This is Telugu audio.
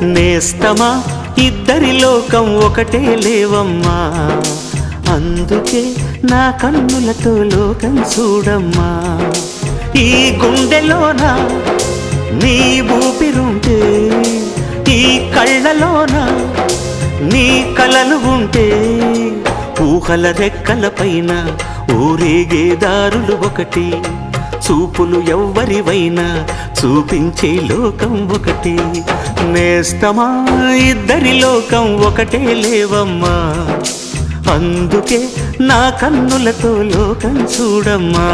నేస్తమా ఇద్దరి లోకం ఒకటే లేవమ్మా, అందుకే నా కన్నులతో లోకం చూడమ్మా. ఈ గుండెలోన నీ ఊపిరుంటే, ఈ కళ్ళలోన నీ కలలు ఉంటే, ఊహల రెక్కల పైన ఊరేగే దారులు ఒకటి, చూపులు ఎవ్వరివైనా చూపించే లోకం ఒకటి. నేస్తమా ఇద్దరి లోకం ఒకటే లేవమ్మా, అందుకే నా కన్నులతో లోకం చూడమ్మా.